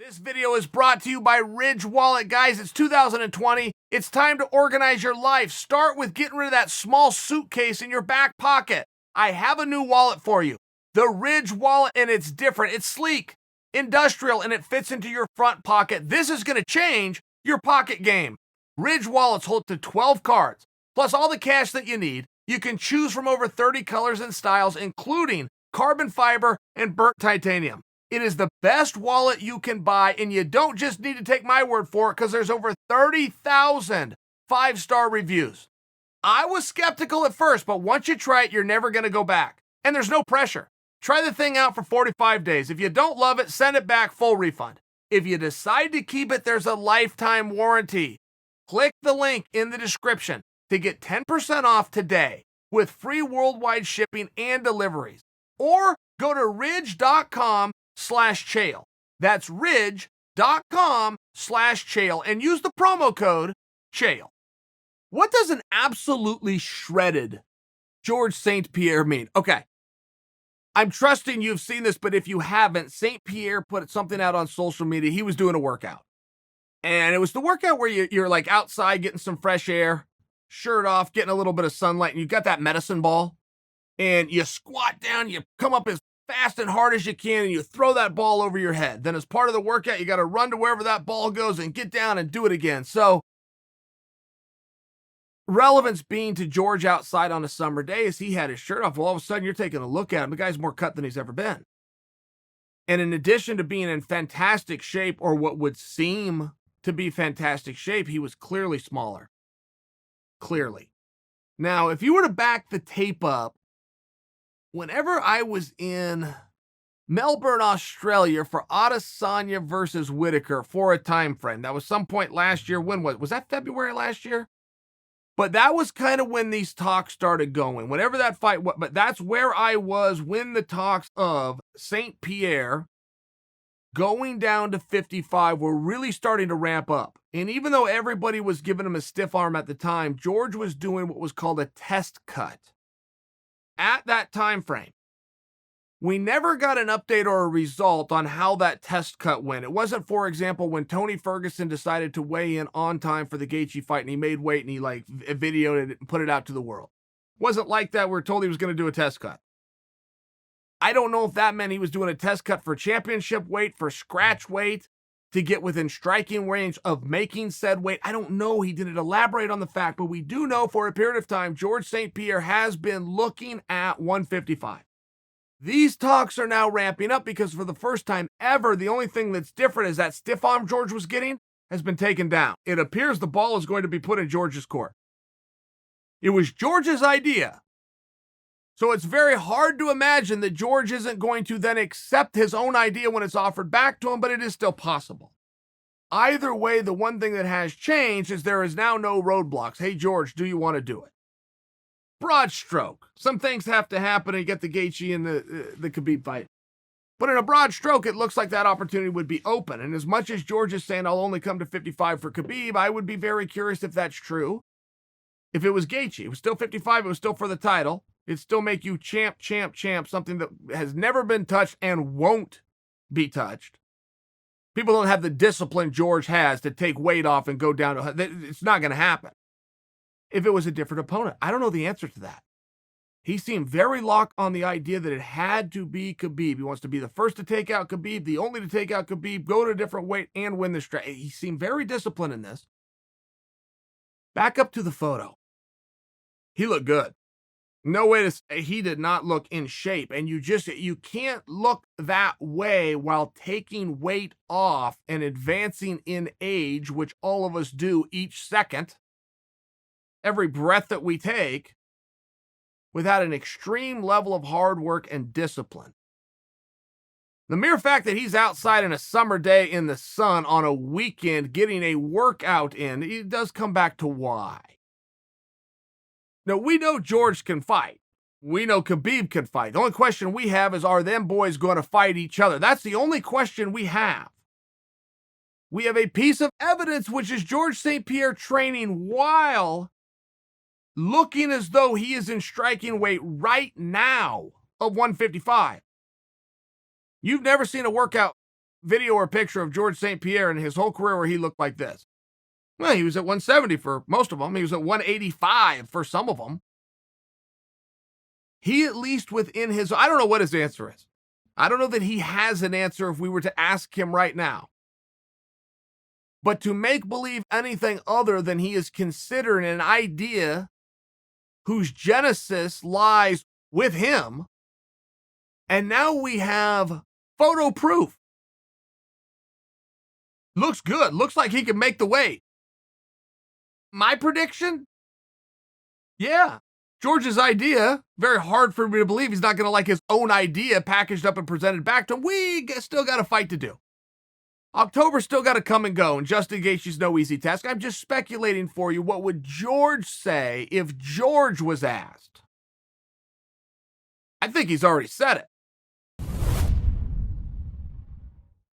This video is brought to you by Ridge Wallet. Guys, it's 2020. It's time to organize your life. Start with getting rid of that small suitcase in your back pocket. I have a new wallet for you. The Ridge Wallet, and it's different. It's sleek, industrial, and it fits into your front pocket. This is going to change your pocket game. Ridge Wallets hold to 12 cards, plus all the cash that you need. You can choose from over 30 colors and styles, including carbon fiber and burnt titanium. It is the best wallet you can buy, and you don't just need to take my word for it because there's over 30,000 five-star reviews. I was skeptical at first, but once you try it, you're never going to go back. And there's no pressure. Try the thing out for 45 days. If you don't love it, send it back, full refund. If you decide to keep it, there's a lifetime warranty. Click the link in the description to get 10% off today with free worldwide shipping and deliveries. Or go to ridge.com/Chael. That's ridge.com/Chael and use the promo code Chael. What does an absolutely shredded Georges St-Pierre mean? Okay, I'm trusting you've seen this, but if you haven't, St-Pierre put something out on social media. He was doing a workout. And it was the workout where you're like outside getting some fresh air, shirt off, getting a little bit of sunlight, and you got that medicine ball. And you squat down, you come up as fast and hard as you can, and you throw that ball over your head. Then as part of the workout, you got to run to wherever that ball goes and get down and do it again. So relevance being to George outside on a summer day is he had his shirt off. Well, all of a sudden, you're taking a look at him. The guy's more cut than he's ever been. And in addition to being in fantastic shape, or what would seem to be fantastic shape, he was clearly smaller. Clearly. Now, if you were to back the tape up, whenever I was in Melbourne, Australia for Adesanya versus Whitaker for a time frame, that was some point last year. When was that February last year? But that was kind of when these talks started going. Whenever that fight was, but that's where I was when the talks of St-Pierre going down to 55 were really starting to ramp up. And even though everybody was giving him a stiff arm at the time, George was doing what was called a test cut. At that time frame, we never got an update or a result on how that test cut went. It wasn't, for example, when Tony Ferguson decided to weigh in on time for the Gaethje fight and he made weight and he videoed it and put it out to the world. It wasn't like that. We're told he was going to do a test cut. I don't know if that meant he was doing a test cut for championship weight, for scratch weight, to get within striking range of making said weight. I don't know. He didn't elaborate on the fact, but we do know for a period of time, Georges St-Pierre has been looking at 155. These talks are now ramping up because for the first time ever, the only thing that's different is that stiff arm George was getting has been taken down. It appears the ball is going to be put in George's court. It was George's idea. So it's very hard to imagine that George isn't going to then accept his own idea when it's offered back to him, but it is still possible. Either way, the one thing that has changed is there is now no roadblocks. Hey, George, do you want to do it? Broad stroke. Some things have to happen and get the Gaethje and the Khabib fight. But in a broad stroke, it looks like that opportunity would be open. And as much as George is saying, I'll only come to 55 for Khabib, I would be very curious if that's true. If it was Gaethje, it was still 55, it was still for the title. It'd still make you champ, something that has never been touched and won't be touched. People don't have the discipline George has to take weight off and go down to, it's not going to happen. If it was a different opponent, I don't know the answer to that. He seemed very locked on the idea that it had to be Khabib. He wants to be the first to take out Khabib, the only to take out Khabib, go to a different weight, and win the strike. He seemed very disciplined in this. Back up to the photo. He looked good. No way to say he did not look in shape. And you can't look that way while taking weight off and advancing in age, which all of us do each second, every breath that we take, without an extreme level of hard work and discipline. The mere fact that he's outside on a summer day in the sun on a weekend getting a workout in, it does come back to why. Now, we know George can fight. We know Khabib can fight. The only question we have is, are them boys going to fight each other? That's the only question we have. We have a piece of evidence, which is Georges St-Pierre training while looking as though he is in striking weight right now of 155. You've never seen a workout video or picture of Georges St-Pierre in his whole career where he looked like this. Well, he was at 170 for most of them. He was at 185 for some of them. He at least within his, I don't know what his answer is. I don't know that he has an answer if we were to ask him right now. But to make believe anything other than he is considering an idea whose genesis lies with him, and now we have photo proof. Looks good. Looks like he can make the weight. My prediction? Yeah. George's idea, very hard for me to believe he's not going to like his own idea packaged up and presented back to him. We still got a fight to do. October still got to come and go, and Justin Gaethje's no easy task. I'm just speculating for you. What would George say if George was asked? I think he's already said it.